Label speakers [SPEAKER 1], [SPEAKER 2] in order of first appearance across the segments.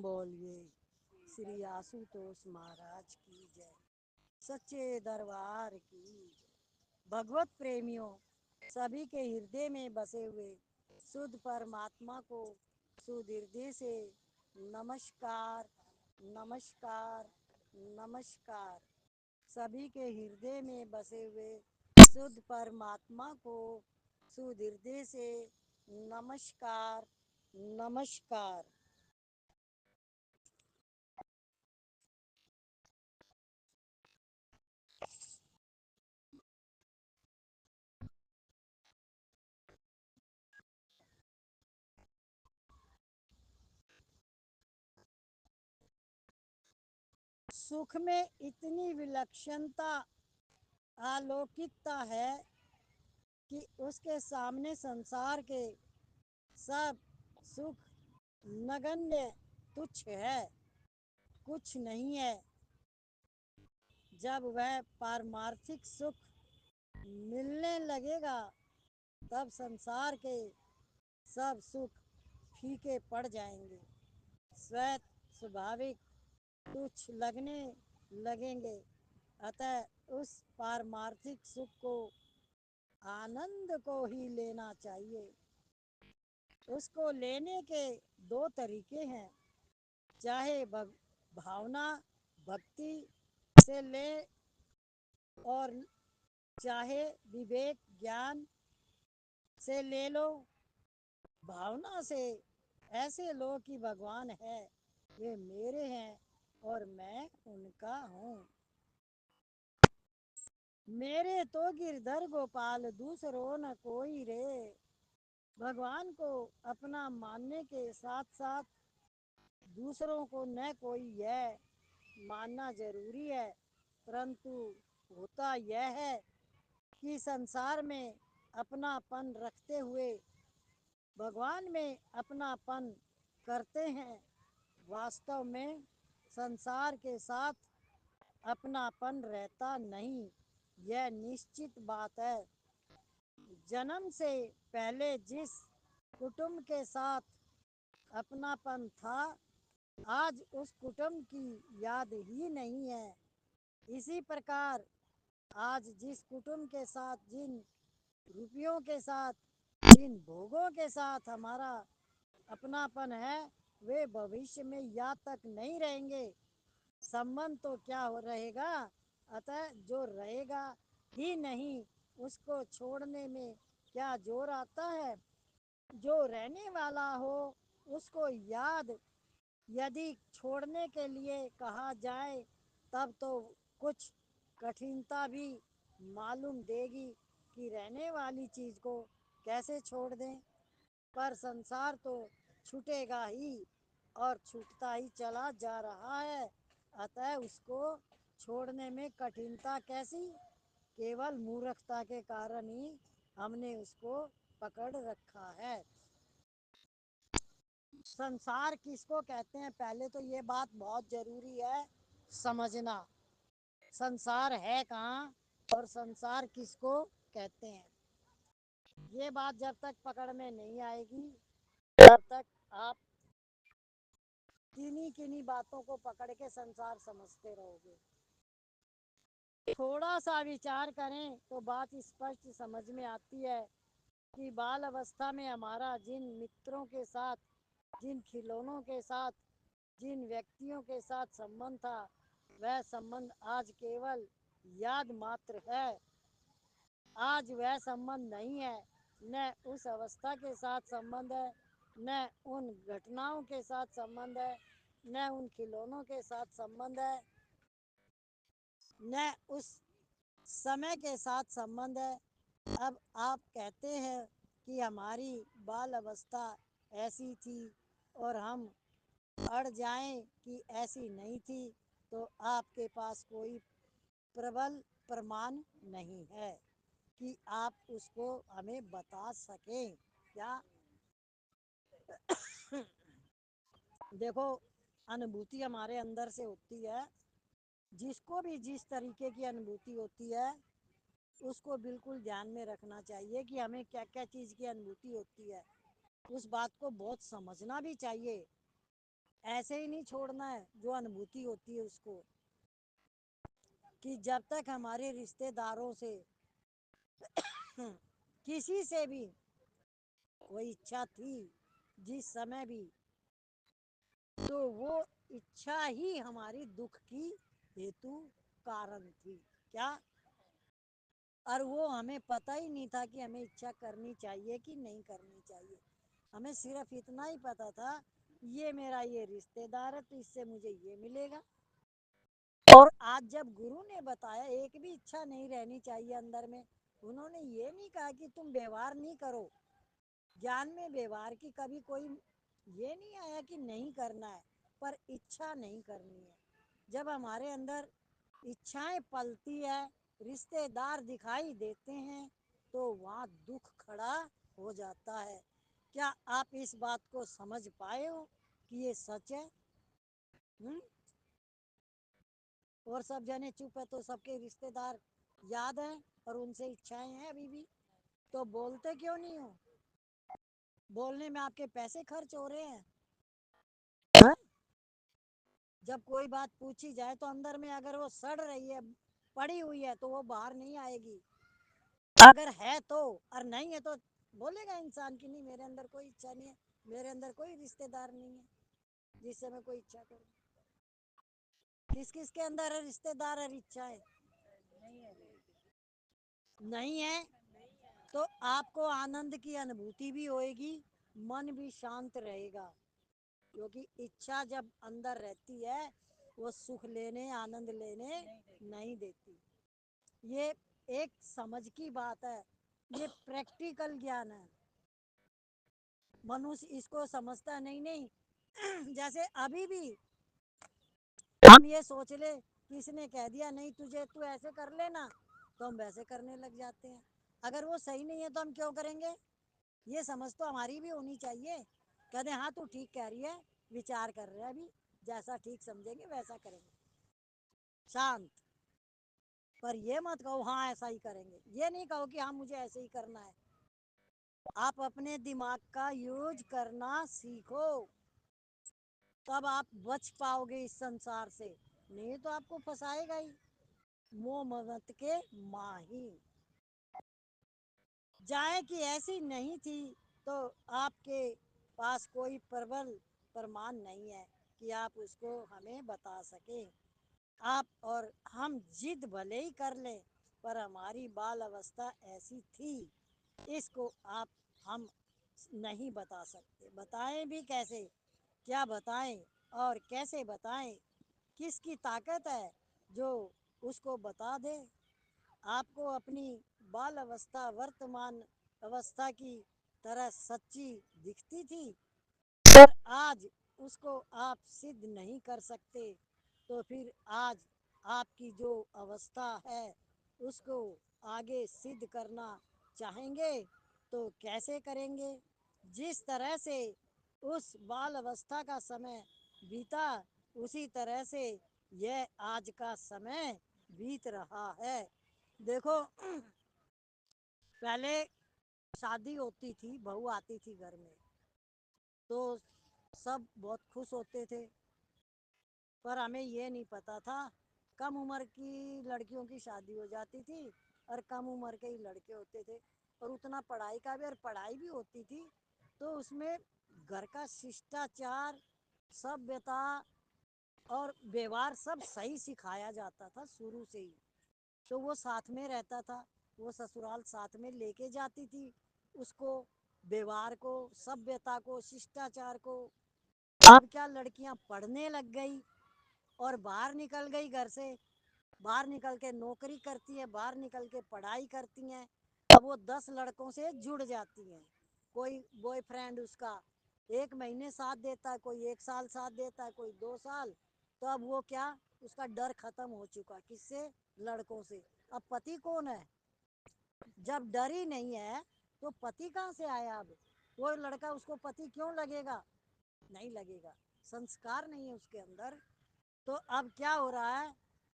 [SPEAKER 1] बोलिए श्री आशुतोष महाराज की जय। सच्चे दरबार की जय। भगवत प्रेमियों, सभी के हृदय में बसे हुए शुद्ध परमात्मा को शुद्ध हृदय से नमस्कार, नमस्कार, नमस्कार। सभी के हृदय में बसे हुए शुद्ध परमात्मा को शुद्ध हृदय से नमस्कार, नमस्कार। सुख में इतनी विलक्षणता, अलौकिकता है कि उसके सामने संसार के सब सुख नगण्य, तुच्छ है, कुछ नहीं है। जब वह पारमार्थिक सुख मिलने लगेगा तब संसार के सब सुख फीके पड़ जाएंगे, स्वैत स्वाभाविक तुच्छ लगने लगेंगे। अतः उस पारमार्थिक सुख को, आनंद को ही लेना चाहिए। उसको लेने के दो तरीके हैं, चाहे भावना भक्ति से ले और चाहे विवेक ज्ञान से ले लो। भावना से ऐसे लो कि भगवान है, वे मेरे हैं और मैं उनका हूँ। मेरे तो गिरधर गोपाल दूसरो न कोई रे। भगवान को अपना मानने के साथ साथ दूसरों को न कोई यह मानना जरूरी है, परंतु होता यह है कि संसार में अपनापन रखते हुए भगवान में अपनापन करते हैं। वास्तव में संसार के साथ अपनापन रहता नहीं, यह निश्चित बात है। जन्म से पहले जिस कुटुंब के साथ अपनापन था, आज उस कुटुंब की याद ही नहीं है। इसी प्रकार आज जिस कुटुंब के साथ, जिन रुपयों के साथ, जिन भोगों के साथ हमारा अपनापन है, वे भविष्य में याद तक नहीं रहेंगे। संबंध तो क्या हो रहेगा। अतः जो रहेगा ही नहीं, उसको छोड़ने में क्या जोर आता है। जो रहने वाला हो उसको याद यदि छोड़ने के लिए कहा जाए तब तो कुछ कठिनता भी मालूम देगी कि रहने वाली चीज़ को कैसे छोड़ दें। पर संसार तो छूटेगा ही और छूटता ही चला जा रहा है। अतः उसको छोड़ने में कठिनता कैसी, केवल मूर्खता के कारण ही हमने उसको पकड़ रखा है। संसार किसको कहते हैं, पहले तो ये बात बहुत जरूरी है समझना। संसार है कहाँ और संसार किसको कहते हैं, ये बात जब तक पकड़ में नहीं आएगी तब तक आप किन्हीं किन्हीं बातों को पकड़ के संसार समझते रहोगे। थोड़ा सा विचार करें तो बात स्पष्ट समझ में आती है कि बाल अवस्था में हमारा जिन मित्रों के साथ, जिन खिलौनों के साथ, जिन व्यक्तियों के साथ संबंध था, वह संबंध आज केवल याद मात्र है। आज वह संबंध नहीं है। न उस अवस्था के साथ संबंध है, न उन घटनाओं के साथ संबंध है, न उन खिलौनों के साथ संबंध है, न उस समय के साथ संबंध है। अब आप कहते हैं कि हमारी बाल अवस्था ऐसी थी और हम अड़ जाएं कि ऐसी नहीं थी, तो आपके पास कोई प्रबल प्रमाण नहीं है कि आप उसको हमें बता सकें क्या। देखो, अनुभूति हमारे अंदर से होती है। जिसको भी जिस तरीके की अनुभूति होती है उसको बिल्कुल ध्यान में रखना चाहिए कि हमें क्या क्या चीज़ की अनुभूति होती है। उस बात को बहुत समझना भी चाहिए। ऐसे ही नहीं छोड़ना है जो अनुभूति होती है उसको, कि जब तक हमारे रिश्तेदारों से किसी से भी कोई इच्छा थी जिस समय भी, तो वो इच्छा ही हमारी दुख की हेतु कारण थी। क्या? और वो हमें पता ही नहीं था कि हमें इच्छा करनी चाहिए कि नहीं करनी चाहिए। हमें सिर्फ इतना ही पता था, ये मेरा ये रिश्तेदार है तो इससे मुझे ये मिलेगा। और आज जब गुरु ने बताया एक भी इच्छा नहीं रहनी चाहिए अंदर में, उन्होंने ये नहीं कहा कि तुम व्यवहार नहीं करो, ज्ञान में व्यवहार की कभी कोई ये नहीं आया कि नहीं करना है, पर इच्छा नहीं करनी है। जब हमारे अंदर इच्छाएं पलती है, रिश्तेदार दिखाई देते हैं, तो वहाँ दुख खड़ा हो जाता है। क्या आप इस बात को समझ पाए हो कि ये सच है? हुँ? और सब जने चुप है तो सबके रिश्तेदार याद हैं और उनसे इच्छाएं हैं अभी भी, तो बोलते क्यों नहीं हो? बोलने में आपके पैसे खर्च हो रहे हैं। हाँ? जब कोई बात पूछी जाए तो अंदर में अगर वो सड़ रही है, पड़ी हुई है, तो वो बाहर नहीं आएगी। अगर है तो, और नहीं है तो बोलेगा इंसान कि नहीं, मेरे अंदर कोई इच्छा नहीं है, मेरे अंदर कोई रिश्तेदार नहीं है जिससे मैं कोई इच्छा करूं। किस किस के अंदर है रिश्तेदार और इच्छाएं? नहीं है तो आपको आनंद की अनुभूति भी होएगी, मन भी शांत रहेगा। क्योंकि इच्छा जब अंदर रहती है, वो सुख लेने आनंद लेने नहीं देती। ये एक समझ की बात है, ये प्रैक्टिकल ज्ञान है। मनुष्य इसको समझता नहीं। नहीं जैसे अभी भी हम ये सोच ले, किसी ने कह दिया नहीं तुझे, तू ऐसे कर लेना, तो हम वैसे करने लग जाते हैं। अगर वो सही नहीं है तो हम क्यों करेंगे? ये समझ तो हमारी भी होनी चाहिए। कहते हाँ तू ठीक कह रही है, विचार कर रहे हैं अभी, जैसा ठीक समझेंगे वैसा करेंगे, शांत। पर ये मत कहो हाँ ऐसा ही करेंगे, ये नहीं कहो कि हाँ मुझे ऐसे ही करना है। आप अपने दिमाग का यूज करना सीखो, तब आप बच पाओगे इस संसार से, नहीं तो आपको फंसाएगा ही। मोह ममत के माही जाए कि ऐसी नहीं थी, तो आपके पास कोई प्रबल प्रमाण नहीं है कि आप उसको हमें बता सकें। आप और हम जिद भले ही कर लें, पर हमारी बाल अवस्था ऐसी थी, इसको आप हम नहीं बता सकते। बताएं भी कैसे? क्या बताएं और कैसे बताएं? किसकी ताकत है जो उसको बता दे? आपको अपनी बाल अवस्था वर्तमान अवस्था की तरह सच्ची दिखती थी, पर आज उसको आप सिद्ध नहीं कर सकते, तो फिर आज आपकी जो अवस्था है उसको आगे सिद्ध करना चाहेंगे तो कैसे करेंगे? जिस तरह से उस बाल अवस्था का समय बीता, उसी तरह से यह आज का समय बीत रहा है। देखो पहले शादी होती थी, बहू आती थी घर में, तो सब बहुत खुश होते थे। पर हमें ये नहीं पता था, कम उम्र की लड़कियों की शादी हो जाती थी और कम उम्र के ही लड़के होते थे, और उतना पढ़ाई का भी, और पढ़ाई भी होती थी तो उसमें घर का शिष्टाचार, सभ्यता और व्यवहार सब सही सिखाया जाता था शुरू से ही। तो वो साथ में रहता था, वो ससुराल साथ में लेके जाती थी उसको, व्यवहार को, सभ्यता को, शिष्टाचार को। अब क्या लड़कियां पढ़ने लग गई और बाहर निकल गई घर से, बाहर निकल के नौकरी करती है, बाहर निकल के पढ़ाई करती हैं। अब वो 10 लड़कों से जुड़ जाती हैं। कोई बॉयफ्रेंड उसका 1 महीने साथ देता है, कोई 1 साल साथ देता है, कोई 2 साल। तो अब वो क्या, उसका डर खत्म हो चुका, किससे? लड़कों से। अब पति कौन है? जब डर ही नहीं है तो पति कहाँ से आया? अब वो लड़का उसको पति क्यों लगेगा? नहीं लगेगा, संस्कार नहीं है उसके अंदर। तो अब क्या हो रहा है?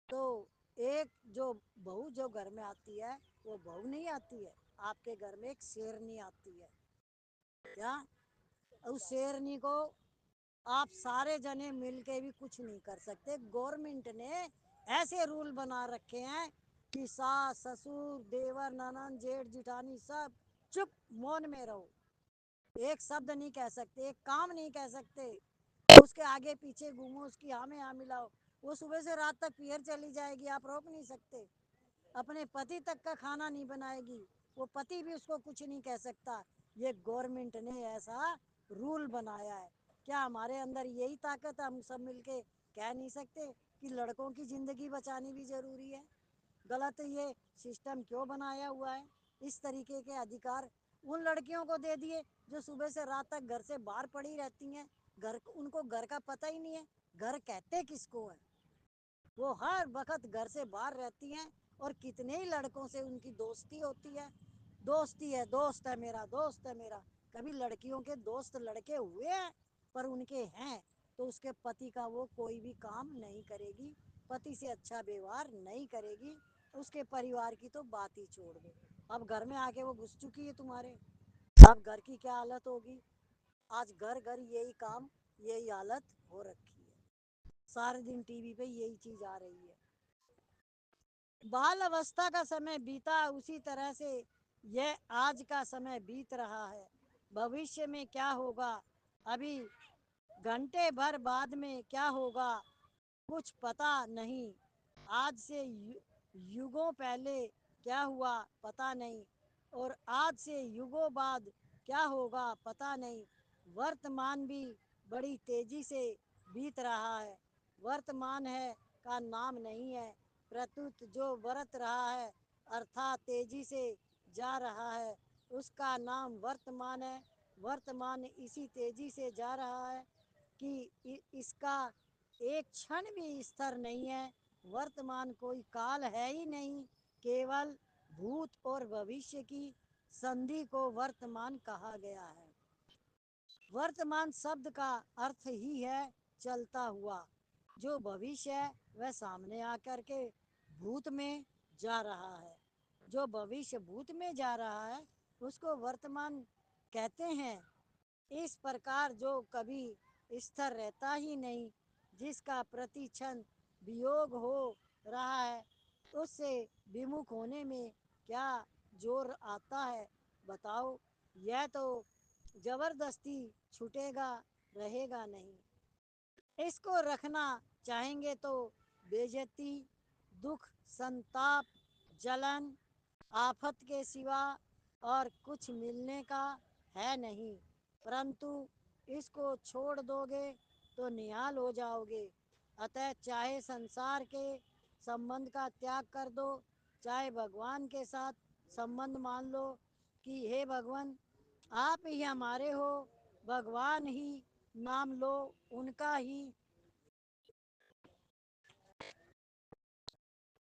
[SPEAKER 1] तो एक जो बहू जो घर में आती है, वो बहू नहीं आती है, आपके घर में एक शेरनी आती है। क्या? उस शेरनी को आप सारे जने मिल के भी कुछ नहीं कर सकते। गवर्नमेंट ने ऐसे रूल बना रखे हैं कि सास ससुर देवर ननद जेठ जिठानी सब चुप मौन में रहो, एक शब्द नहीं कह सकते, एक काम नहीं कह सकते, उसके आगे पीछे घूमो, उसकी हाँ में हाँ मिलाओ, वो सुबह से रात तक पियर चली जाएगी, आप रोक नहीं सकते। अपने पति तक का खाना नहीं बनाएगी, वो पति भी उसको कुछ नहीं कह सकता। ये गवर्नमेंट ने ऐसा रूल बनाया है। क्या हमारे अंदर यही ताकत है? हम सब मिलके कह नहीं सकते कि लड़कों की जिंदगी बचानी भी जरूरी है? गलत ये सिस्टम क्यों बनाया हुआ है? इस तरीके के अधिकार उन लड़कियों को दे दिए जो सुबह से रात तक घर से बाहर पड़ी रहती हैं। घर उनको घर का पता ही नहीं है, घर कहते किसको है। वो हर वक्त घर से बाहर रहती हैं और कितने ही लड़कों से उनकी दोस्ती होती है। दोस्ती है, दोस्त है मेरा, दोस्त है मेरा। कभी लड़कियों के दोस्त लड़के हुए हैं? पर उनके हैं तो उसके पति का वो कोई भी काम नहीं करेगी, पति से अच्छा व्यवहार नहीं करेगी। उसके परिवार की तो बात ही छोड़ दो। अब घर में आके वो घुस चुकी है तुम्हारे, अब घर की क्या हालत होगी? आज घर घर यही काम, यही हालत हो रखी है। सारे दिन टीवी पे यही चीज आ रही है। बाल अवस्था का समय बीता, उसी तरह से यह आज का समय बीत रहा है। भविष्य में क्या होगा, अभी घंटे भर बाद में क्या होगा, कुछ पता नहीं। आज से युगों पहले क्या हुआ पता नहीं, और आज से युगों बाद क्या होगा पता नहीं। वर्तमान भी बड़ी तेजी से बीत रहा है। वर्तमान है का नाम नहीं है, प्रस्तुत जो बरत रहा है अर्थात तेजी से जा रहा है, उसका नाम वर्तमान है। वर्तमान इसी तेजी से जा रहा है कि इसका एक क्षण भी स्थिर नहीं है। वर्तमान कोई काल है ही नहीं, केवल भूत और भविष्य की संधि को वर्तमान कहा गया है। वर्तमान शब्द का अर्थ ही है चलता हुआ। जो भविष्य है वह सामने आकर के भूत में जा रहा है। जो भविष्य भूत में जा रहा है उसको वर्तमान कहते हैं। इस प्रकार जो कभी स्थिर रहता ही नहीं, जिसका प्रति क्षण वियोग हो रहा है, उससे विमुख होने में क्या जोर आता है बताओ? यह तो जबरदस्ती छूटेगा, रहेगा नहीं। इसको रखना चाहेंगे तो बेइज्जती, दुख, संताप, जलन, आफत के सिवा और कुछ मिलने का है नहीं। परंतु इसको छोड़ दोगे तो निहाल हो जाओगे। अतः चाहे संसार के संबंध का त्याग कर दो, चाहे भगवान के साथ संबंध मान लो कि हे भगवान आप ही हमारे हो, भगवान ही नाम लो, उनका ही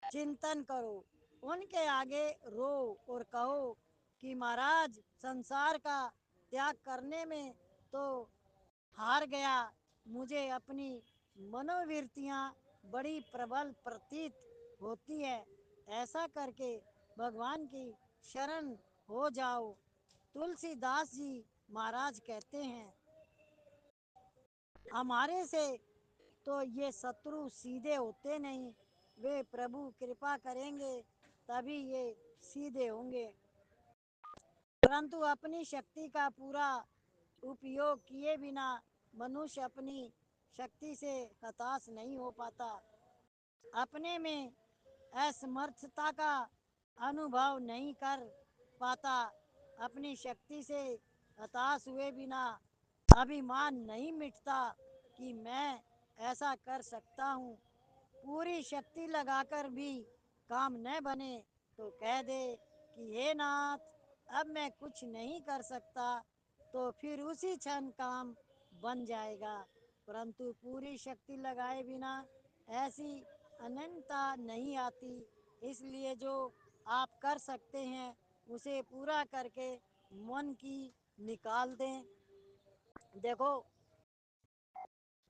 [SPEAKER 1] चिंतन करो, उनके आगे रो और कहो कि महाराज संसार का त्याग करने में तो हार गया। मुझे अपनी मनोवृत्तियाँ बड़ी प्रबल प्रतीत होती है। ऐसा करके भगवान की शरण हो जाओ। तुलसीदास जी महाराज कहते हैं, हमारे से तो ये शत्रु सीधे होते नहीं, वे प्रभु कृपा करेंगे तभी ये सीधे होंगे। परंतु अपनी शक्ति का पूरा उपयोग किए बिना मनुष्य अपनी शक्ति से हताश नहीं हो पाता। अपने में असमर्थता का अनुभव नहीं कर पाता। अपनी शक्ति से हताश हुए बिना अभिमान नहीं मिटता कि मैं ऐसा कर सकता हूँ। पूरी शक्ति लगाकर भी काम न बने तो कह दे कि हे नाथ अब मैं कुछ नहीं कर सकता, तो फिर उसी क्षण काम बन जाएगा। परंतु पूरी शक्ति लगाए बिना ऐसी अनंतता नहीं आती। इसलिए जो आप कर सकते हैं उसे पूरा करके मन की निकाल दें। देखो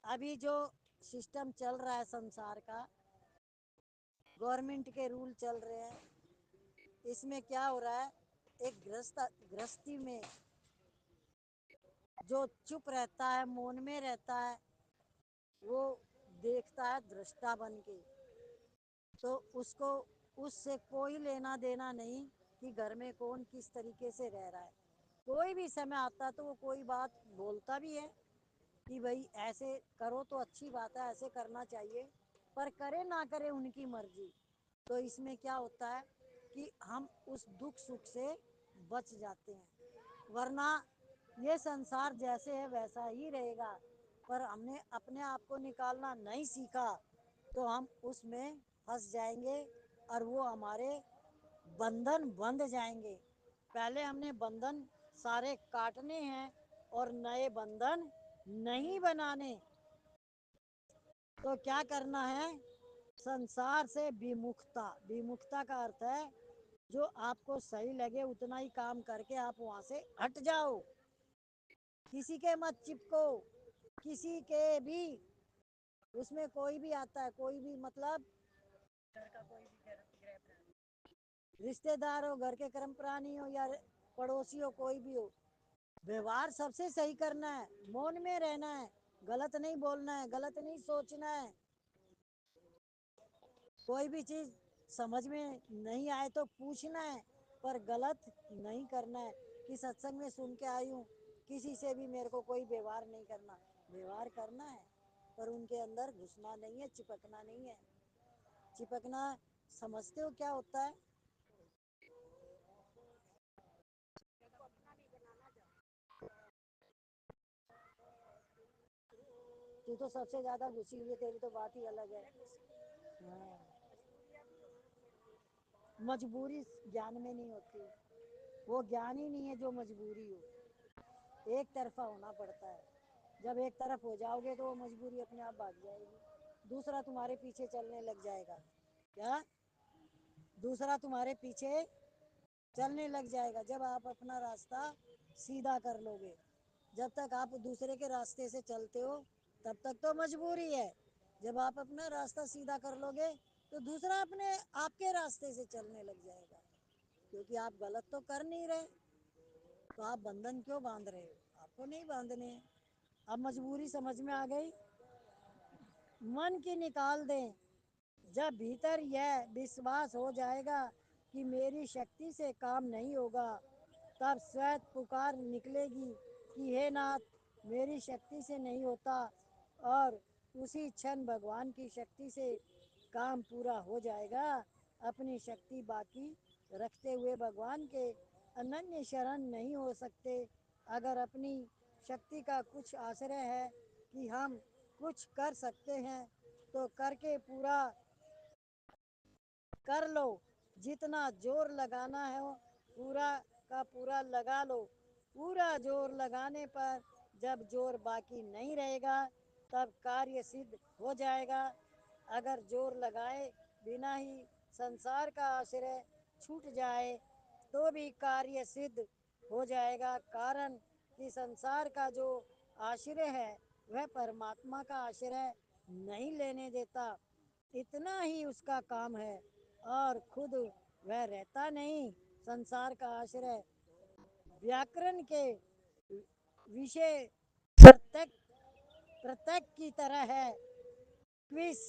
[SPEAKER 1] अभी जो सिस्टम चल रहा है संसार का, गवर्नमेंट के रूल चल रहे हैं, इसमें क्या हो रहा है, एक गृहस्थी में जो चुप रहता है, मौन में रहता है, वो देखता है दृष्टा बन के। तो उसको उससे कोई लेना देना नहीं कि घर में कौन किस तरीके से रह रहा है। कोई भी समय आता तो वो कोई बात बोलता भी है कि भाई ऐसे करो तो अच्छी बात है, ऐसे करना चाहिए, पर करे ना करे उनकी मर्जी। तो इसमें क्या होता है कि हम उस दुख सुख से बच जाते हैं, वरना ये संसार जैसे है वैसा ही रहेगा। पर हमने अपने आप को निकालना नहीं सीखा तो हम उसमें फंस जाएंगे और वो हमारे बंधन बंध जाएंगे। पहले हमने बंधन सारे काटने हैं और नए बंधन नहीं बनाने। तो क्या करना है? संसार से विमुखता। विमुखता का अर्थ है जो आपको सही लगे उतना ही काम करके आप वहां से हट जाओ, किसी के मत चिपको, किसी के भी। उसमें कोई भी आता है, कोई भी मतलब घर का कोई भी रिश्तेदार हो, घर के कर्म प्राणी हो या पड़ोसी हो, कोई भी हो, व्यवहार सबसे सही करना है, मौन में रहना है, गलत नहीं बोलना है, गलत नहीं सोचना है। कोई भी चीज समझ में नहीं आए तो पूछना है, पर गलत नहीं करना है कि सत्संग में सुन के आई हूँ, किसी से भी मेरे को कोई व्यवहार नहीं करना। व्यवहार करना है पर उनके अंदर घुसना नहीं है, चिपकना नहीं है। चिपकना समझते हो क्या होता है? तू तो सबसे ज्यादा घुसी हुई है, तेरी तो बात ही अलग है। हाँ। मजबूरी ज्ञान में नहीं होती, वो ज्ञान ही नहीं है जो मजबूरी हो। एक तरफा होना पड़ता है। जब एक तरफ हो जाओगे तो वो मजबूरी अपने आप भाग जाएगी, दूसरा तुम्हारे पीछे चलने लग जाएगा। क्या? दूसरा तुम्हारे पीछे चलने लग जाएगा जब आप अपना रास्ता सीधा कर लोगे। जब तक आप दूसरे के रास्ते से चलते हो तब तक तो मजबूरी है। जब आप अपना रास्ता सीधा कर लोगे तो दूसरा अपने आपके रास्ते से चलने लग जाएगा, क्योंकि आप गलत तो कर नहीं रहे। तो आप बंधन क्यों बांध रहे हो? आपको नहीं बांधने हैं। अब मजबूरी समझ में आ गई? मन की निकाल दें। जब भीतर यह विश्वास हो जाएगा कि मेरी शक्ति से काम नहीं होगा, तब स्वयं पुकार निकलेगी कि हे नाथ, मेरी शक्ति से नहीं होता। और उसी क्षण भगवान की शक्ति से काम पूरा हो जाएगा। अपनी शक्ति बाकी रखते हुए भगवान के अनन्य शरण नहीं हो सकते। अगर अपनी शक्ति का कुछ आश्रय है कि हम कुछ कर सकते हैं तो करके पूरा कर लो। जितना जोर लगाना है पूरा का पूरा लगा लो। पूरा जोर लगाने पर जब जोर बाकी नहीं रहेगा तब कार्य सिद्ध हो जाएगा। अगर जोर लगाए बिना ही संसार का आश्रय छूट जाए तो भी कार्य सिद्ध हो जाएगा। कारण कि संसार का जो आश्रय है वह परमात्मा का आश्रय नहीं लेने देता। इतना ही उसका काम है और खुद वह रहता नहीं। संसार का आश्रय व्याकरण के विषय प्रत्यक प्रत्यक की तरह है। क्विस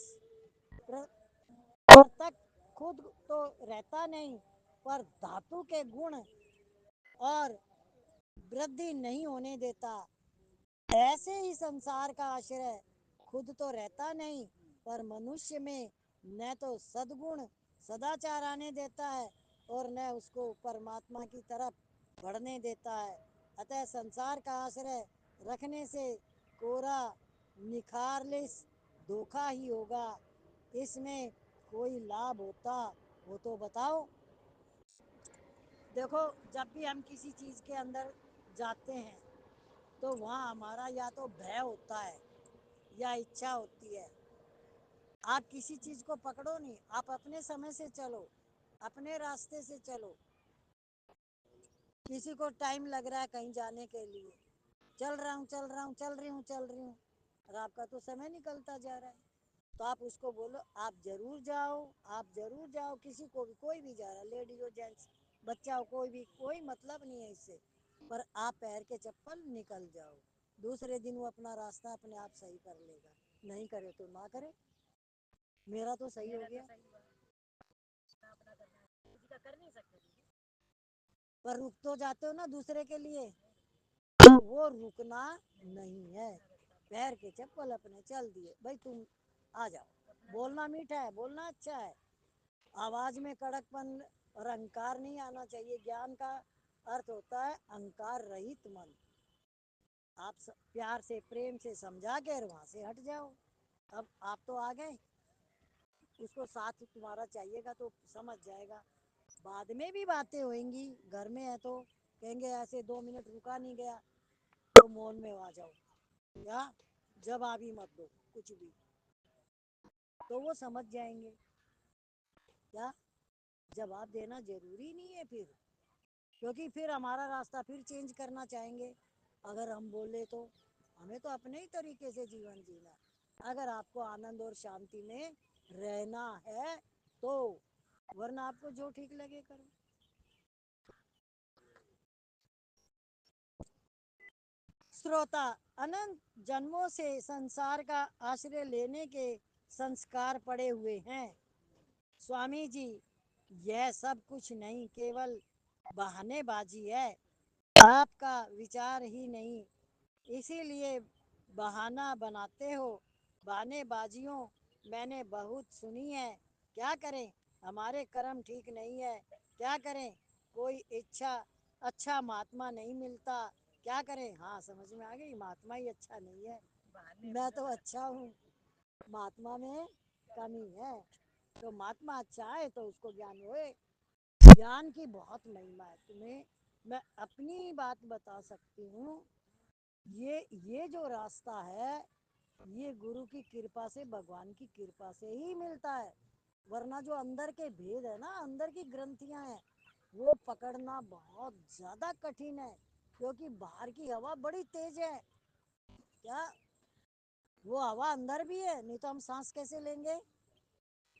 [SPEAKER 1] प्रत्यक खुद तो रहता नहीं, पर धातु के गुण और वृद्धि नहीं होने देता। ऐसे ही संसार का आश्रय खुद तो रहता नहीं, पर मनुष्य में न तो सद्गुण सदाचार आने देता है और न उसको परमात्मा की तरफ बढ़ने देता है। अतः संसार का आश्रय रखने से कोरा निखारलिस धोखा ही होगा। इसमें कोई लाभ होता हो तो बताओ। देखो, जब भी हम किसी चीज़ के अंदर जाते हैं तो वहाँ हमारा या तो भय होता है या इच्छा होती है। आप किसी चीज को पकड़ो नहीं, आप अपने समय से चलो, अपने रास्ते से चलो। किसी को टाइम लग रहा है कहीं जाने के लिए, चल रहा हूँ चल रहा हूँ चल रही हूँ चल रही हूँ, और आपका तो समय निकलता जा रहा है। तो आप उसको बोलो आप जरूर जाओ, आप जरूर जाओ। किसी को भी, कोई भी जा रहा है, लेडीज हो जेंट्स, बच्चा हो, कोई भी, कोई मतलब नहीं है इससे। पर आप पैर के चप्पल निकल जाओ, दूसरे दिन वो अपना रास्ता अपने आप सही कर लेगा। नहीं करे तो ना करे, मेरा तो सही हो गया। पर रुक तो जाते हो ना दूसरे के लिए, तो वो रुकना नहीं है। पैर के चप्पल अपने चल दिए, भाई तुम आ जाओ। बोलना मीठा है, बोलना अच्छा है, आवाज में कड़कपन और अहंकार नहीं आना चाहिए। ज्ञान का अर्थ होता है अहंकार रहित मन। आप प्यार से प्रेम से समझा के वहां से हट जाओ। अब आप तो आ गए, उसको साथ तुम्हारा चाहिएगा तो समझ जाएगा। बाद में भी बातें होंगी, घर में है तो कहेंगे ऐसे 2 मिनट रुका नहीं गया, तो मौन में आ जाओ, या जवाब ही मत दो कुछ भी, तो वो समझ जाएंगे। क्या जवाब देना जरूरी नहीं है फिर, क्योंकि फिर हमारा रास्ता फिर चेंज करना चाहेंगे। अगर हम बोले तो हमें तो अपने ही तरीके से जीवन जीना है। अगर आपको आनंद और शांति में रहना है तो, वरना आपको जो ठीक लगे करो। श्रोता, अनंत जन्मों से संसार का आश्रय लेने के संस्कार पड़े हुए हैं स्वामी जी। यह सब कुछ नहीं, केवल बहानेबाजी है, आपका विचार ही नहीं। इसीलिए बहाना बनाते हो। बहानेबाजियों मैंने बहुत सुनी है। क्या करें, हमारे कर्म ठीक नहीं है। क्या करें, कोई इच्छा अच्छा महात्मा नहीं मिलता। क्या करें, हाँ समझ में आ गई, महात्मा ही अच्छा नहीं है। मैं तो अच्छा हूँ, महात्मा में कमी है। तो महात्मा अच्छा है तो उसको ज्ञान होए। ज्ञान की बहुत महिमा है। तुम्हें मैं अपनी बात बता सकती हूँ। ये जो रास्ता है, ये गुरु की कृपा से, भगवान की कृपा से ही मिलता है। वरना जो अंदर के भेद है ना, अंदर की ग्रंथियां हैं, वो पकड़ना बहुत ज्यादा कठिन है। क्योंकि बाहर की हवा बड़ी तेज है। क्या वो हवा अंदर भी है, नहीं तो हम सांस कैसे लेंगे।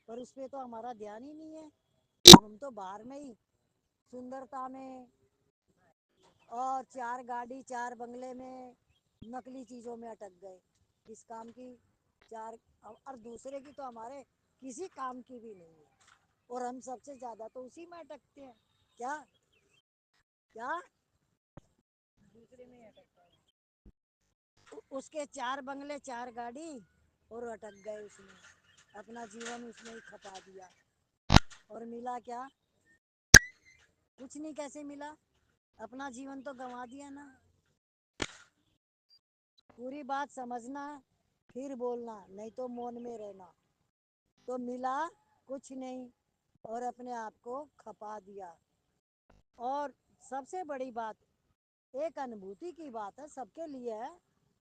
[SPEAKER 1] पर उस पे तो हमारा ध्यान ही नहीं है। हम तो बाहर में ही सुंदरता में, और चार गाड़ी चार बंगले में, नकली चीजों में अटक गए। किस काम की चार, और दूसरे की तो हमारे किसी काम की भी नहीं है। और हम सबसे ज्यादा तो उसी में अटकते हैं। क्या क्या उसके चार बंगले चार गाड़ी, और अटक गए उसमें, अपना जीवन उसने ही खपा दिया। और मिला क्या, कुछ नहीं। कैसे मिला, अपना जीवन तो गंवा दिया ना। पूरी बात समझना, फिर बोलना, नहीं तो मौन में रहना। तो मिला कुछ नहीं, और अपने आप को खपा दिया। और सबसे बड़ी बात, एक अनुभूति की बात है, सबके लिए है।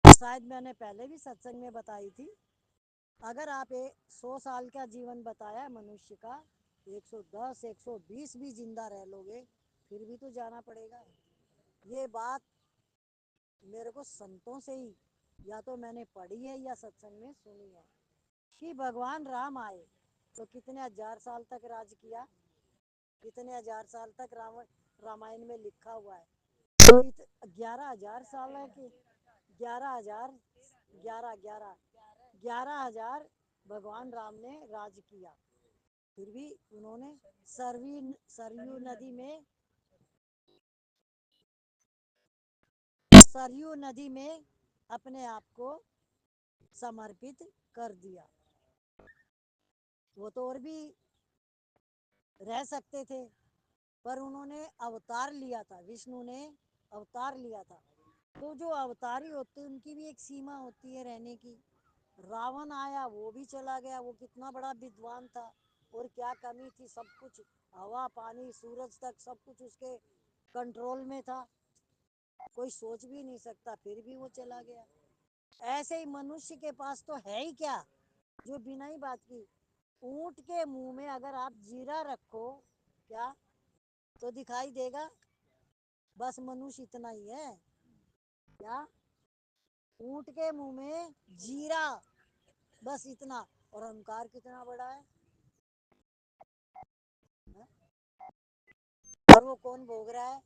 [SPEAKER 1] शायद मैंने पहले भी सत्संग में बताई थी। अगर आप 100 साल का जीवन बताया मनुष्य का, 110 120 भी जिंदा रह लोगे, फिर भी तो जाना पड़ेगा। ये बात मेरे को संतों से ही, या तो मैंने पढ़ी है या सत्संग में सुनी है, कि भगवान राम आए तो कितने हजार साल तक राज किया। कितने हजार साल तक रामायण में लिखा हुआ है। तो 11,000 साल है कि 11,000, 11 11,000 भगवान राम ने राज किया। फिर भी उन्होंने सरयू नदी में, सरयू नदी में अपने आप को समर्पित कर दिया। वो तो और भी रह सकते थे, पर उन्होंने अवतार लिया था, विष्णु ने अवतार लिया था। तो जो अवतारी होते हैं उनकी भी एक सीमा होती है रहने की। रावण आया, वो भी चला गया, वो कितना बड़ा विद्वान था। और क्या कमी थी, सब कुछ, हवा पानी सूरज तक सब कुछ उसके कंट्रोल में था, कोई सोच भी नहीं सकता, फिर भी वो चला गया। ऐसे ही मनुष्य के पास तो है ही क्या, जो बिना ही बात की, ऊंट के मुंह में अगर आप जीरा रखो, क्या तो दिखाई देगा। बस मनुष्य इतना ही है। क्या, ऊंट के मुंह में जीरा, बस इतना। और अहंकार कितना बड़ा है। और वो कौन भोग रहा है,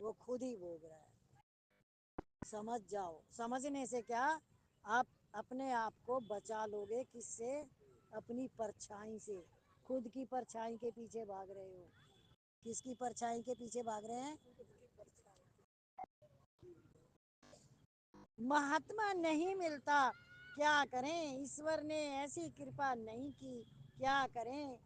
[SPEAKER 1] वो खुद ही भोग रहा है। समझ जाओ, समझने से क्या, आप अपने आप को बचा लोगे किससे, अपनी परछाई से। खुद की परछाई के पीछे भाग रहे हो। किसकी परछाई के पीछे भाग रहे हैं? महात्मा नहीं मिलता, क्या करें, ईश्वर ने ऐसी कृपा नहीं की, क्या करें।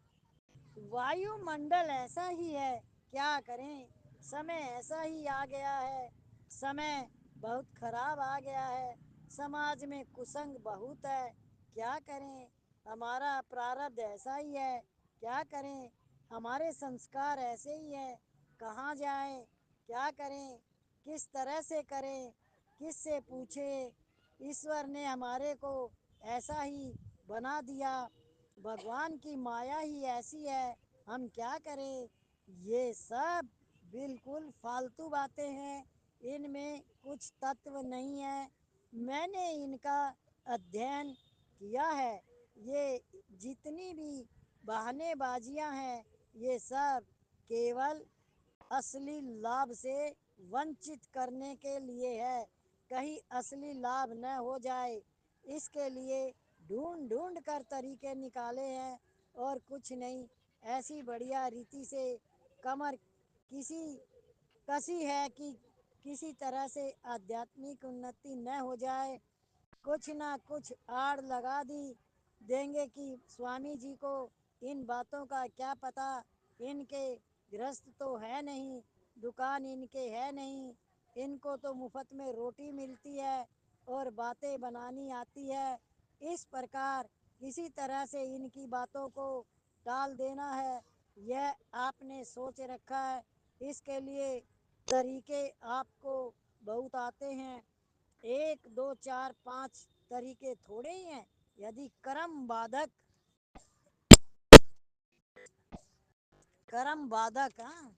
[SPEAKER 1] वायुमंडल ऐसा ही है, क्या करें। समय ऐसा ही आ गया है, समय बहुत खराब आ गया है। समाज में कुसंग बहुत है, क्या करें। हमारा प्रारब्ध ऐसा ही है, क्या करें। हमारे संस्कार ऐसे ही है, कहाँ जाएं, क्या करें, किस तरह से करें, किससे पूछे। ईश्वर ने हमारे को ऐसा ही बना दिया, भगवान की माया ही ऐसी है, हम क्या करें। ये सब बिल्कुल फालतू बातें हैं, इनमें कुछ तत्व नहीं है। मैंने इनका अध्ययन किया है। ये जितनी भी बहानेबाजियां हैं, ये सब केवल असली लाभ से वंचित करने के लिए है। कहीं असली लाभ न हो जाए, इसके लिए ढूंढ ढूंढ कर तरीके निकाले हैं, और कुछ नहीं। ऐसी बढ़िया रीति से कमर किसी कसी है कि किसी तरह से आध्यात्मिक उन्नति न हो जाए। कुछ ना कुछ आड़ लगा दी देंगे कि स्वामी जी को इन बातों का क्या पता, इनके गृहस्थ तो है नहीं, दुकान इनके है नहीं, इनको तो मुफ्त में रोटी मिलती है और बातें बनानी आती है। इस प्रकार किसी तरह से इनकी बातों को टाल देना है, यह आपने सोच रखा है। इसके लिए तरीके आपको बहुत आते हैं, एक दो चार पांच तरीके थोड़े ही हैं। यदि कर्म बाधक, हाँ,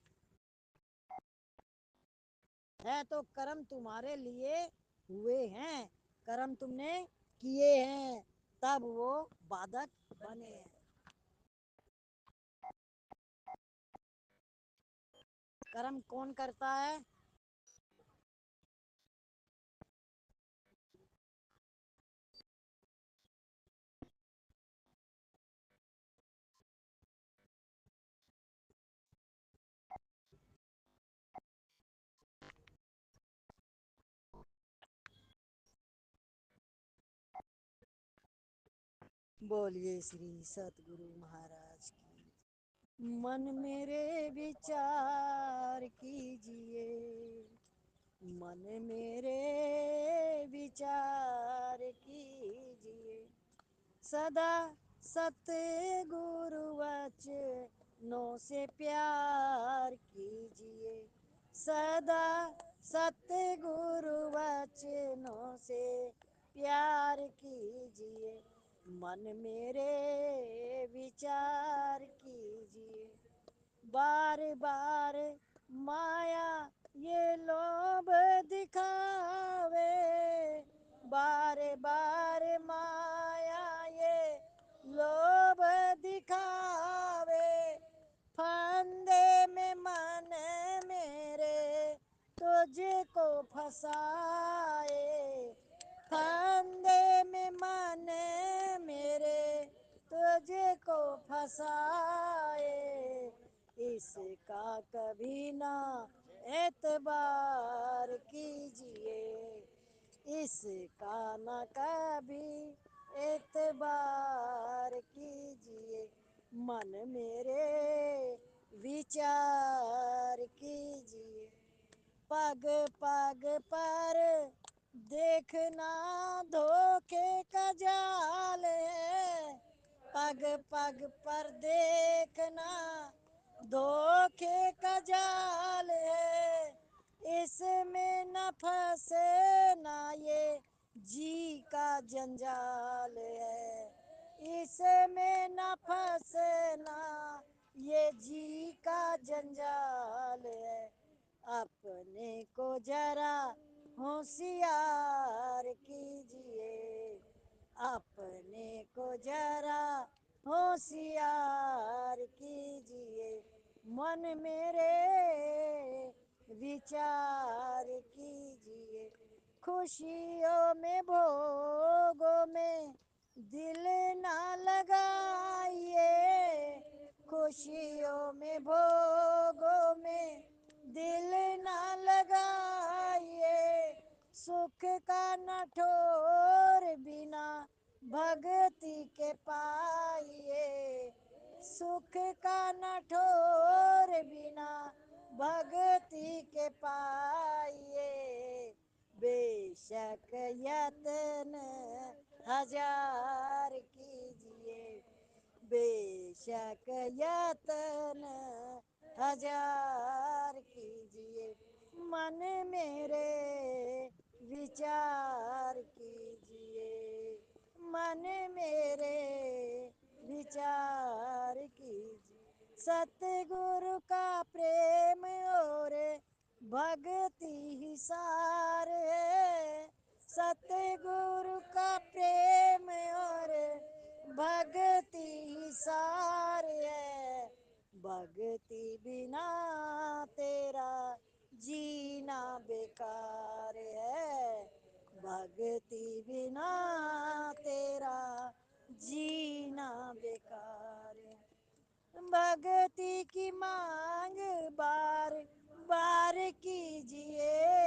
[SPEAKER 1] है तो कर्म तुम्हारे लिए हुए हैं, कर्म तुमने किए हैं, तब वो बाधक बने हैं। कर्म कौन करता है? बोलिए श्री सतगुरु महाराज की। मन मेरे विचार कीजिए, मन मेरे विचार कीजिए, सदा सतगुरु वचनों से प्यार कीजिए, सदा सतगुरु वचनों से प्यार कीजिए, मन मेरे विचार कीजिए। बार बार माया ये लोभ दिखावे, बार बार माया ये लोभ दिखावे, फंदे में मन मेरे तुझको फंसाए, फंदे में मन मेरे तुझको फंसाए, इसका कभी ना एतबार कीजिए, इसका न कभी एतबार कीजिए, मन मेरे विचार कीजिए। पग पग पर देखना धोखे का जाल है, पग पग पर देखना धोखे का जाल है, इसमें न फंसे ना ये जी का जंजाल है, इसमें न फंसे ना ये जी का जंजाल है, अपने को जरा होशियार कीजिए, अपने को जरा होशियार कीजिए, मन मेरे विचार कीजिए। खुशियों में भोगों में दिल ना लगाइए। खुशियों में भोगों में दिल ना लगाइए। सुख का न ठोर बिना भक्ति के पाइए। सुख का न ठोर बिना भक्ति के पाइए। बेशक यत्न हजार कीजिए। बेशक यत्न हजार कीजिए। मन मेरे विचार कीजिए। मन मेरे विचार कीजिए। सतगुरु का प्रेम और भक्ति ही सार है। सतगुरु का प्रेम और भक्ति ही सार है। भक्ति बिना तेरा जीना बेकार है। भक्ति बिना तेरा जीना बेकार है। भक्ति की मांग बार बार कीजिए।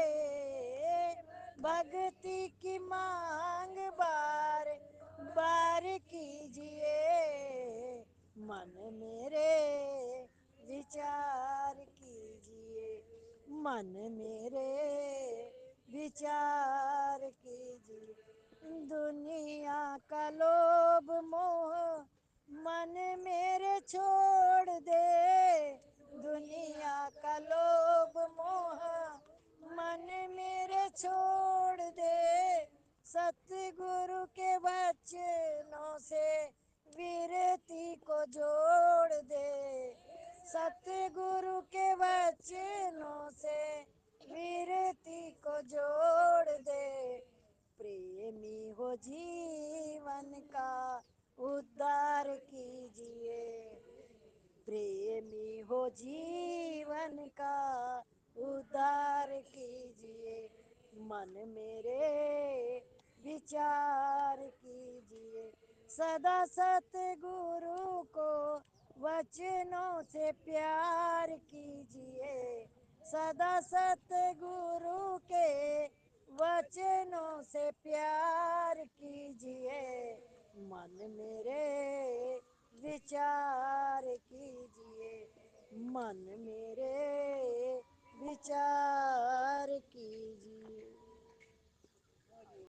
[SPEAKER 1] भक्ति की मांग बार बार कीजिए। मन मेरे विचार कीजिए। मन मेरे विचार कीजिए। दुनिया का लोभ मोह मन मेरे छोड़ दे। दुनिया का लोभ मोह मन मेरे छोड़ दे। सतगुरु के वचनों से विरति को जोड़ दे। सतगुरु के वचनों से विरति को जोड़ दे। प्रेमी हो जीवन का उद्धार कीजिए। प्रेमी हो जीवन का उद्धार कीजिए। मन मेरे विचार कीजिए। सदा सतगुरु को वचनों से प्यार कीजिए। सदा सतगुरु के वचनों से प्यार कीजिए। मन मेरे विचार कीजिए। मन मेरे विचार कीजिए।